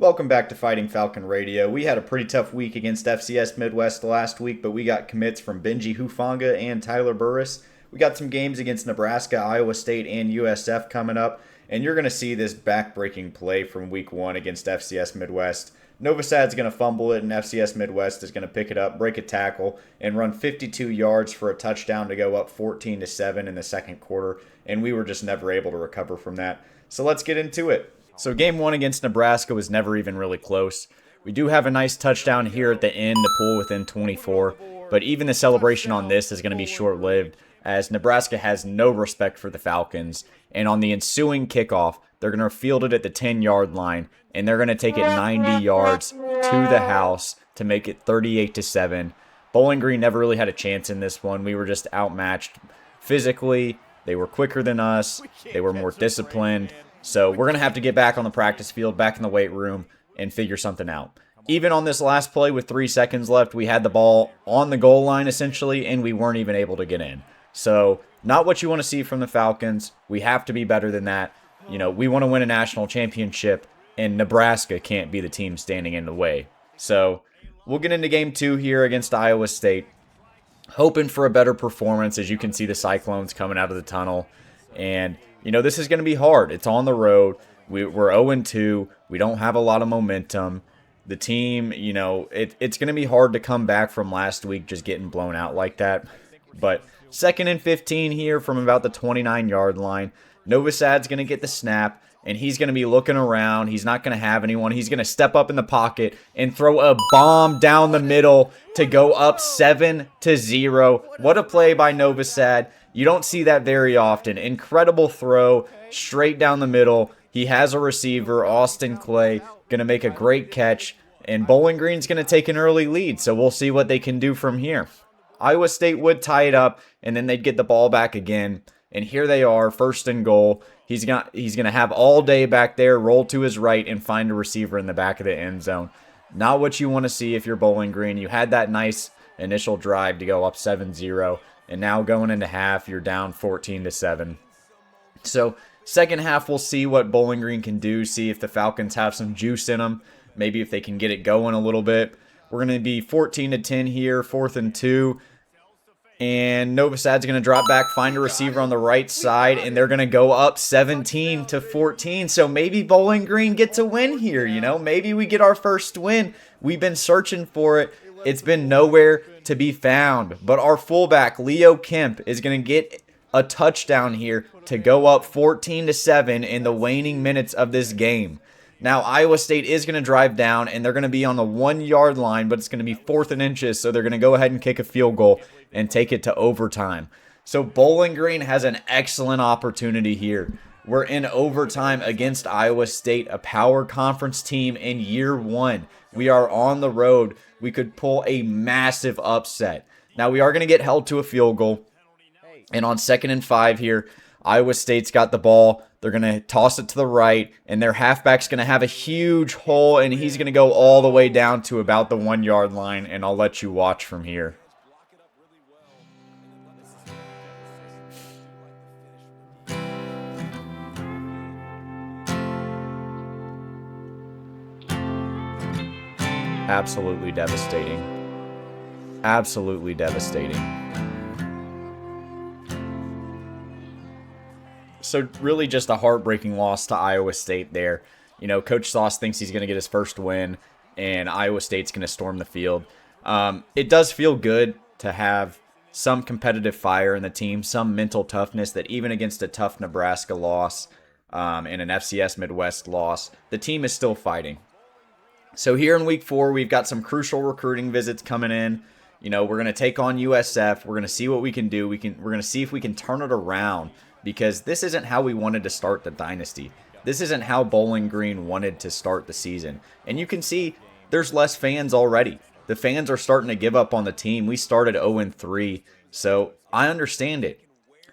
Welcome back to Fighting Falcon Radio. We had a pretty tough week against FCS Midwest last week, but we got commits from Benji Hufanga and Tyler Burris. We got some games against Nebraska, Iowa State, and USF coming up, and you're going to see this back-breaking play from week 1 against FCS Midwest. Novosad's going to fumble it, and FCS Midwest is going to pick it up, break a tackle, and run 52 yards for a touchdown to go up 14-7 in the second quarter, and we were just never able to recover from that. So let's get into it. So game 1 against Nebraska was never even really close. We do have a nice touchdown here at the end to pull within 24, but even the celebration on this is going to be short-lived as Nebraska has no respect for the Falcons, and on the ensuing kickoff, they're going to field it at the 10-yard line, and they're going to take it 90 yards to the house to make it 38-7. Bowling Green never really had a chance in this one. We were just outmatched physically. They were quicker than us. They were more disciplined. So we're going to have to get back on the practice field, back in the weight room, and figure something out. Even on this last play with 3 seconds left, we had the ball on the goal line essentially, and we weren't even able to get in. So not what you want to see from the Falcons. We have to be better than that. You know, we want to win a national championship, and Nebraska can't be the team standing in the way. So we'll get into game 2 here against Iowa State, hoping for a better performance. As you can see, the Cyclones coming out of the tunnel. And, you know, this is going to be hard. It's on the road. We're 0-2. We don't have a lot of momentum. The team, you know, it's going to be hard to come back from last week just getting blown out like that. But 2nd and 15 here from about the 29-yard line. Novosad's going to get the snap, and he's going to be looking around. He's not going to have anyone. He's going to step up in the pocket and throw a bomb down the middle to go up 7-0. What a play by Novosad. You don't see that very often. Incredible throw straight down the middle. He has a receiver, Austin Clay, going to make a great catch, and Bowling Green's going to take an early lead, so we'll see what they can do from here. Iowa State would tie it up, and then they'd get the ball back again, and here they are, 1st and goal. He's going to have all day back there, roll to his right, and find a receiver in the back of the end zone. Not what you want to see if you're Bowling Green. You had that nice initial drive to go up 7-0. And now going into half, you're down 14-7. So second half, we'll see what Bowling Green can do, see if the Falcons have some juice in them, maybe if they can get it going a little bit. We're going to be 14-10 here, 4th and 2. And Novosad's going to drop back, find a receiver on the right side, and they're going to go up 17-14. So maybe Bowling Green gets a win here, you know. Maybe we get our first win. We've been searching for it. It's been nowhere to be found. But our fullback, Leo Kemp, is going to get a touchdown here to go up 14-7 in the waning minutes of this game. Now, Iowa State is going to drive down, and they're going to be on the 1-yard line, but it's going to be 4th and inches, so they're going to go ahead and kick a field goal and take it to overtime. So Bowling Green has an excellent opportunity here. We're in overtime against Iowa State, a power conference team in year 1. We are on the road. We could pull a massive upset. Now, we are going to get held to a field goal. And on 2nd and 5 here, Iowa State's got the ball. They're going to toss it to the right, and their halfback's going to have a huge hole, and he's going to go all the way down to about the 1-yard line, and I'll let you watch from here. Absolutely devastating. Absolutely devastating. So really just a heartbreaking loss to Iowa State there. You know, Coach Sauce thinks he's going to get his first win, and Iowa State's going to storm the field. It does feel good to have some competitive fire in the team, some mental toughness that even against a tough Nebraska loss and an FCS Midwest loss, the team is still fighting. So here in week 4, we've got some crucial recruiting visits coming in. You know, we're going to take on USF. We're going to see what we can do. We're going to see if we can turn it around, because this isn't how we wanted to start the Dynasty. This isn't how Bowling Green wanted to start the season. And you can see there's less fans already. The fans are starting to give up on the team. We started 0-3, so I understand it.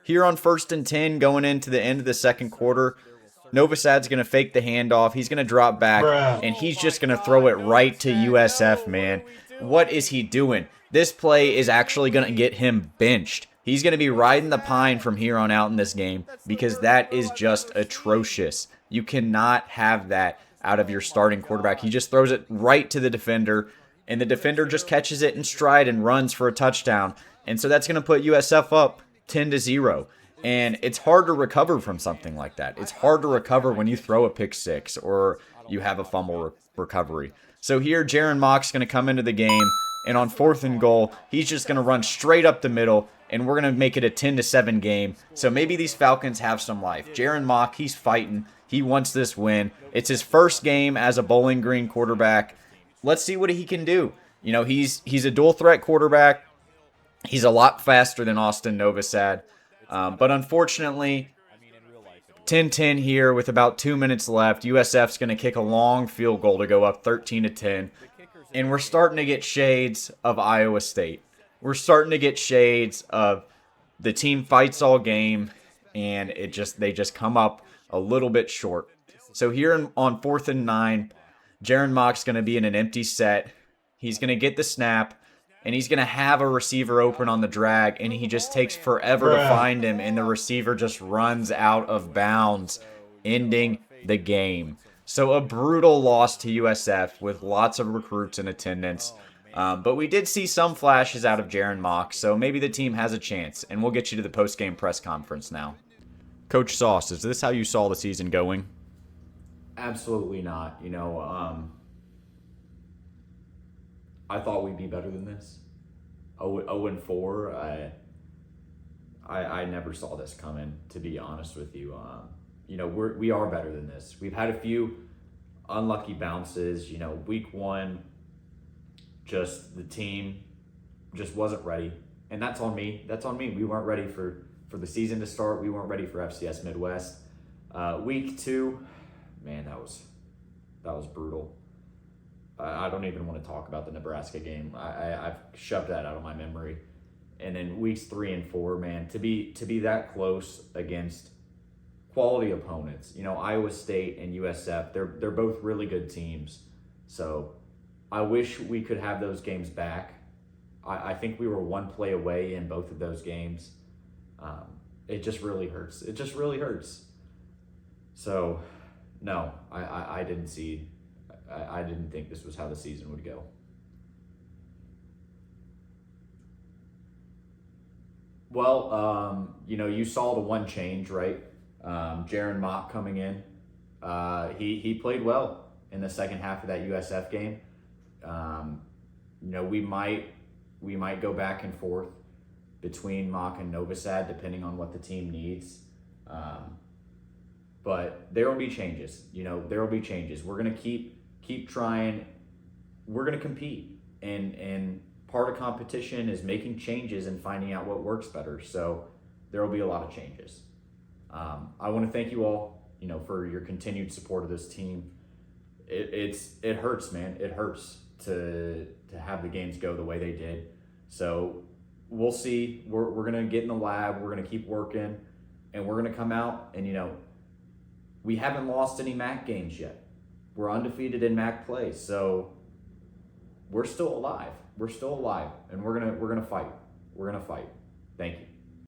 Here on 1st and 10, going into the end of the second quarter, Novosad's going to fake the handoff. He's going to drop back, and he's just going to throw it right to USF, man. What is he doing? This play is actually going to get him benched. He's going to be riding the pine from here on out in this game, because that is just atrocious. You cannot have that out of your starting quarterback. He just throws it right to the defender, and the defender just catches it in stride and runs for a touchdown. And so that's going to put USF up 10-0. And it's hard to recover from something like that. It's hard to recover when you throw a pick six or you have a fumble recovery. So here, Jaron Mock's going to come into the game, and on 4th and goal, he's just going to run straight up the middle, and we're going to make it a 10-7 game. So maybe these Falcons have some life. Jaron Mock, he's fighting. He wants this win. It's his first game as a Bowling Green quarterback. Let's see what he can do. You know, he's a dual threat quarterback. He's a lot faster than Austin Novosad. But unfortunately, 10-10 here with about 2 minutes left. USF's going to kick a long field goal to go up 13-10. And we're starting to get shades of Iowa State. We're starting to get shades of the team fights all game, and they just come up a little bit short. So here on 4th and 9, Jaron Mock's going to be in an empty set. He's going to get the snap, and he's going to have a receiver open on the drag, and he just takes forever to find him, and the receiver just runs out of bounds, ending the game. So a brutal loss to USF with lots of recruits in attendance. But we did see some flashes out of Jaron Mock, so maybe the team has a chance, and we'll get you to the post-game press conference now. Coach Sauce, is this how you saw the season going? Absolutely not. You know, I thought we'd be better than this. 0-4. I never saw this coming, to be honest with you. You know, we are better than this. We've had a few unlucky bounces. You know, week 1, just the team just wasn't ready, and that's on me. That's on me. We weren't ready for the season to start. We weren't ready for FCS Midwest. Week 2, man, that was brutal. I don't even want to talk about the Nebraska game. I've shoved that out of my memory. And then weeks 3 and 4, man, to be that close against quality opponents. You know, Iowa State and USF, they're both really good teams. So I wish we could have those games back. I think we were one play away in both of those games. It just really hurts. It just really hurts. So, no, I didn't see. I didn't think this was how the season would go. Well, you know, you saw the one change, right? Jaron Mock coming in. He played well in the second half of that USF game. You know, we might go back and forth between Mock and Novosad depending on what the team needs. But there will be changes. You know, there will be changes. We're gonna keep trying. We're gonna compete, and part of competition is making changes and finding out what works better. So there will be a lot of changes. I want to thank you all, you know, for your continued support of this team. It hurts, man. It hurts to have the games go the way they did. So we'll see. We're gonna get in the lab. We're gonna keep working, and we're gonna come out. And you know, we haven't lost any MAC games yet. We're undefeated in MAC play, so we're still alive. We're still alive, and we're gonna fight. We're gonna fight. Thank you.